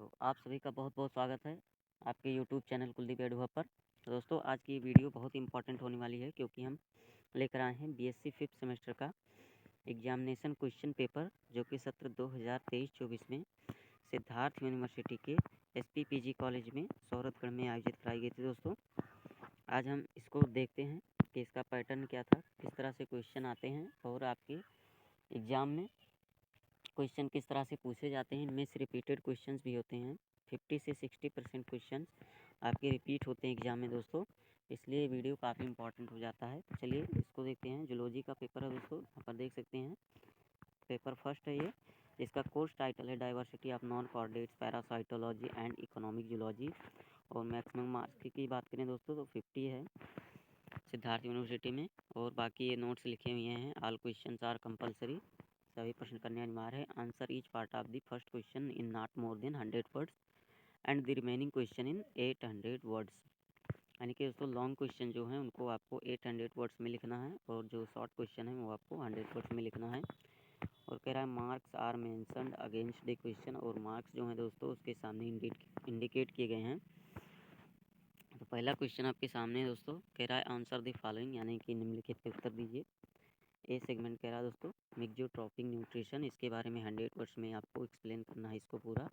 तो आप सभी का बहुत बहुत स्वागत है आपके यूट्यूब चैनल कुलदीप एडुआ पर। तो दोस्तों आज की वीडियो बहुत इंपॉर्टेंट होने वाली है क्योंकि हम लेकर आए हैं बीएससी फिफ्थ सेमेस्टर का एग्जामिनेशन क्वेश्चन पेपर जो कि सत्र 2023-24 में सिद्धार्थ यूनिवर्सिटी के एसपीपीजी कॉलेज में सौरथगढ़ में आयोजित कराई गई थी। दोस्तों आज हम इसको देखते हैं कि इसका पैटर्न क्या था, किस तरह से क्वेश्चन आते हैं और आपके एग्ज़ाम में क्वेश्चन किस तरह से पूछे जाते हैं। इनमें से रिपीटेड क्वेश्चंस भी होते हैं। 50 से 60% क्वेश्चंस आपके रिपीट होते हैं एग्ज़ाम में दोस्तों, इसलिए वीडियो काफ़ी इंपॉर्टेंट हो जाता है। तो चलिए इसको देखते हैं। जूलॉजी का पेपर है दोस्तों, यहाँ पर देख सकते हैं पेपर फर्स्ट है ये। इसका कोर्स टाइटल है diversity of non chordates parasitology and economic zoology. और मैक्सिमम मार्क्स की बात करें दोस्तों तो 50 है सिद्धार्थ यूनिवर्सिटी में। और बाकी ये नोट्स लिखे हुए हैं। ऑल क्वेश्चंस आर कंपलसरी, सभी प्रश्न करने अनिवार्य है। Answer each part of the first question in not more than 100 words and the remaining question in 800 words. यानी कि दोस्तों लॉन्ग क्वेश्चन जो हैं उनको आपको 800 वर्ड्स में लिखना है और जो शॉर्ट क्वेश्चन है वो आपको 100 वर्ड्स में लिखना है। और कह रहा है marks are mentioned against the question, और मार्क्स जो हैं दोस्तों उसके सामने इंडिकेट किए गए हैं। तो पहला क्वेश्चन आपके सामने है दोस्तों, कह रहा है आंसर द फॉलोइंग, यानी कि निम्नलिखित के उत्तर दीजिए। ए सेगमेंट कह रहा है दोस्तों मिक्सोट्रॉपिक न्यूट्रिशन, इसके बारे में 100 वर्ड्स में आपको एक्सप्लेन करना है इसको पूरा।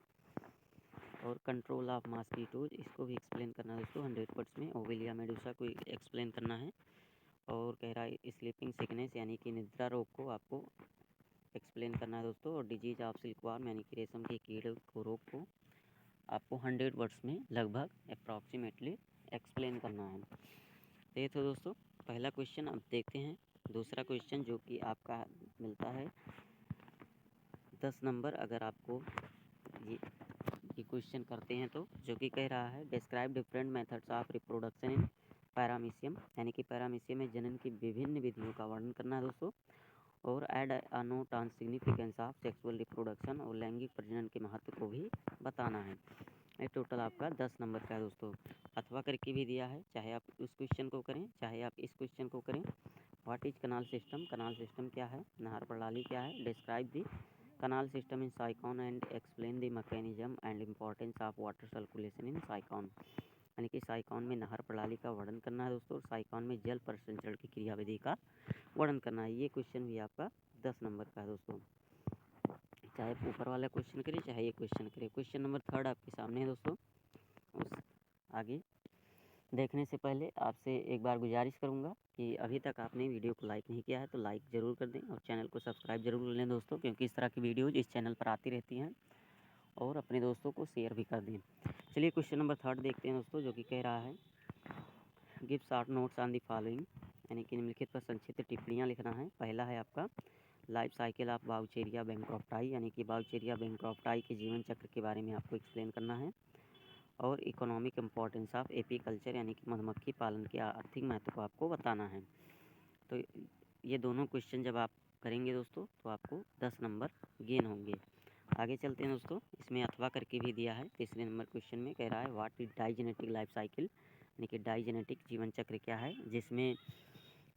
और कंट्रोल ऑफ मॉस्किटोज, इसको भी एक्सप्लेन करना है दोस्तों 100 वर्ड्स में। ओवेलिया मेडुसा को एक्सप्लेन करना है। और कह रहा है स्लीपिंग सिकनेस, यानी कि निद्रा रोग को आपको एक्सप्लेन करना है दोस्तों। और डिजीज ऑफ सिल्कवार्म, यानी कि रेशम के कीड़े को रोग को आपको 100 वर्ड्स में लगभग अप्रॉक्सीमेटली एक्सप्लेन करना है। तो ये तो दोस्तों पहला क्वेश्चन। अब देखते हैं दूसरा क्वेश्चन जो कि आपका मिलता है 10 नंबर। अगर आपको ये क्वेश्चन करते हैं तो, जो कि कह रहा है describe different methods of reproduction in paramecium, यानी कि पैरामीशियम में जनन की विभिन्न विधियों का वर्णन करना है दोस्तों। और add a note on significance of sexual reproduction, और लैंगिक प्रजनन के महत्व को भी बताना है। ये टोटल आपका 10 नंबर का है दोस्तों। अथवा करके भी दिया है, चाहे आप उस क्वेश्चन को करें चाहे आप इस क्वेश्चन को करें। What is canal system, canal system क्या है, नहर प्रणाली क्या है। Describe the canal system in sycon and explain the mechanism and importance of water circulation in sycon, यानी कि साइकॉन में नहर प्रणाली का वर्णन करना है दोस्तों। और साइकॉन में जल परिसंचरण की क्रियाविधि का वर्णन करना है। ये क्वेश्चन भी आपका 10 नंबर का है दोस्तों, चाहे ऊपर वाला क्वेश्चन करें चाहे ये क्वेश्चन करें। क्वेश्चन नंबर 3 आपके सामने है दोस्तों। उस आगे देखने से पहले आपसे एक बार गुजारिश करूंगा कि अभी तक आपने वीडियो को लाइक नहीं किया है तो लाइक ज़रूर कर दें और चैनल को सब्सक्राइब जरूर कर लें दोस्तों, क्योंकि इस तरह की वीडियोज़ इस चैनल पर आती रहती हैं। और अपने दोस्तों को शेयर भी कर दें। चलिए क्वेश्चन नंबर 3 देखते हैं दोस्तों, जो कि कह रहा है give short notes on the following, यानी कि निम्नलिखित पर संक्षिप्त टिप्पणियाँ लिखना है। पहला है आपका लाइफ साइकिल ऑफ बाउचेरिया बैंक्रॉफ्टाई, यानी कि बाउचेरिया बैंक्रॉफ्टाई के जीवन चक्र के बारे में आपको एक्सप्लेन करना है। और इकोनॉमिक इम्पोर्टेंस ऑफ एपीकल्चर, यानी कि मधुमक्खी पालन के आर्थिक महत्व को आपको बताना है। तो ये दोनों क्वेश्चन जब आप करेंगे दोस्तों तो आपको 10 नंबर गेन होंगे। आगे चलते हैं दोस्तों, इसमें अथवा करके भी दिया है। तीसरे नंबर क्वेश्चन में कह रहा है what is digenetic life cycle, यानी कि डाइजेनेटिक जीवन चक्र क्या है, जिसमें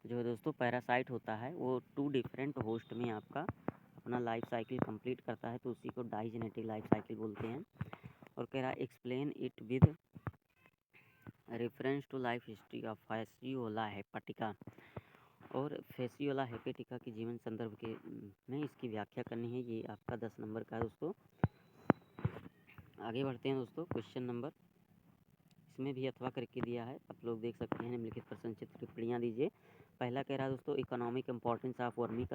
जो दोस्तों पैरासाइट होता है वो 2 डिफरेंट होस्ट में आपका अपना लाइफ साइकिल कंप्लीट करता है, तो उसी को डाइजेनेटिक लाइफ साइकिल बोलते हैं। और कह रहा है explain it with reference to life history of Fasciola hepatica, और फैसियोला हेपेटिका के जीवन संदर्भ के में इसकी व्याख्या करनी है। ये आपका 10 नंबर का है दोस्तों। आगे बढ़ते हैं दोस्तों, क्वेश्चन नंबर, इसमें भी अथवा करके दिया है, आप लोग देख सकते हैं। निम्नलिखित पर संक्षिप्त टिप्पणियाँ दीजिए। पहला कह रहा है दोस्तों economic importance of vermi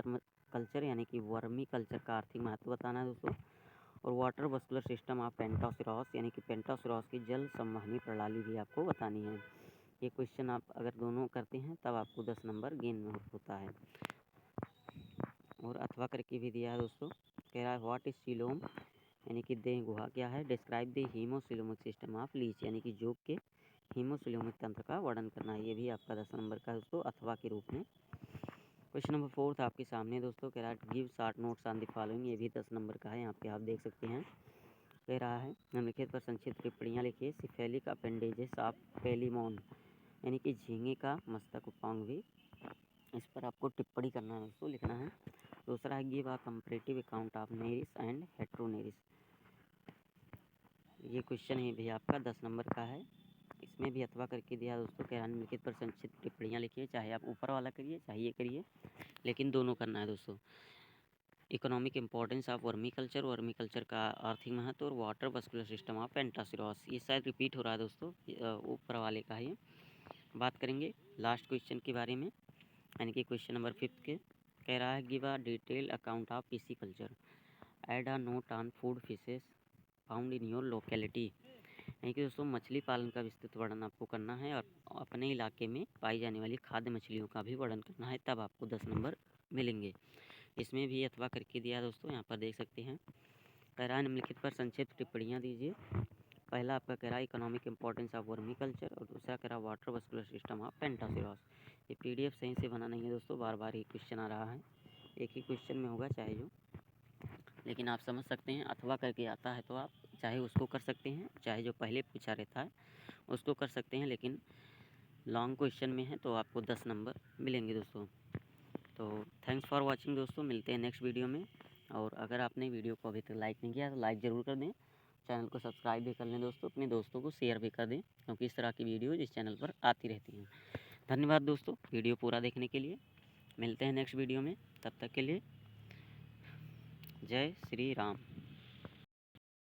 culture, यानी कि वर्मी कल्चर का आर्थिक महत्व बताना है दोस्तों। और वाटर वस्कुलर सिस्टम ऑफ पेंटासिरॉस, यानी कि पेंटासिरॉस की जल संवहनी प्रणाली भी आपको बतानी है। ये क्वेश्चन आप अगर दोनों करते हैं तब आपको 10 नंबर गेन होता है। और अथवा करके भी दिया है दोस्तों, कह रहा है व्हाट इज सीलोम, यानी कि देह गुहा क्या है। Describe the haemocoelomic system of leech, यानी कि जोग के हीमोसिलोमिक तंत्र का वर्णन करना है। ये भी आपका 10 नंबर का दोस्तों अथवा के रूप में। क्वेश्चन नंबर 4 आपके सामने दोस्तों, कह रहा है give short notes on the following, ये भी 10 नंबर का है। यहाँ पे आप देख सकते हैं। कह रहा है निम्नलिखित पर संक्षिप्त टिप्पणियाँ लिखिए। सिफेलिक अपेंडेजेस ऑफ पेलिमोन, यानी कि झींगे का मस्तक उपांग भी, इस पर आपको टिप्पणी करना है दोस्तों, लिखना है। दूसरा है give a comparative account of Nereis and Heteronereis, ये क्वेश्चन है भैया आपका 10 नंबर का है। इसमें भी अथवा करके दिया दोस्तों, कह रहा निम्नलिखित पर संक्षिप्त टिप्पणियाँ लिखिए, चाहे आप ऊपर वाला करिए चाहे ये करिए, लेकिन दोनों करना है दोस्तों। Economic importance of vermi culture का आर्थिक महत्व और वाटर वस्कुलर सिस्टम ऑफ पेंटासिरॉस, ये शायद रिपीट हो रहा है दोस्तों, ऊपर वाले का ही बात करेंगे। लास्ट क्वेश्चन के बारे में, यानी कि क्वेश्चन नंबर 5 के कह रहा है give a detail account of pisciculture, add a note on food fishes found in your locality, यानी कि दोस्तों मछली पालन का विस्तृत वर्णन आपको करना है और अपने इलाके में पाई जाने वाली खाद्य मछलियों का भी वर्णन करना है, तब आपको 10 नंबर मिलेंगे। इसमें भी अथवा करके दिया दोस्तों, यहाँ पर देख सकते हैं। कह रहा है निम्नलिखित पर संक्षिप्त टिप्पणियाँ दीजिए। पहला आपका कह रहा है economic importance of vermi culture, और दूसरा कह रहा है वाटर वस्कुलर सिस्टम ऑफ पेंटासिरॉस। ये पीडीएफ सही से बना नहीं है दोस्तों, बार बार ही क्वेश्चन आ रहा है, एक ही क्वेश्चन में होगा चाहे जो, लेकिन आप समझ सकते हैं अथवा करके आता है तो आप चाहे उसको कर सकते हैं, चाहे जो पहले पूछा रहता है उसको कर सकते हैं, लेकिन लॉन्ग क्वेश्चन में है तो आपको 10 नंबर मिलेंगे दोस्तों। तो थैंक्स फॉर वाचिंग दोस्तों, मिलते हैं नेक्स्ट वीडियो में। और अगर आपने वीडियो को अभी तक लाइक नहीं किया तो लाइक ज़रूर कर दें, चैनल को सब्सक्राइब भी कर लें दोस्तों, अपने दोस्तों को शेयर भी कर दें, क्योंकि इस तरह की वीडियो इस चैनल पर आती रहती हैं। धन्यवाद दोस्तों वीडियो पूरा देखने के लिए, मिलते हैं नेक्स्ट वीडियो में, तब तक के लिए जय श्री राम।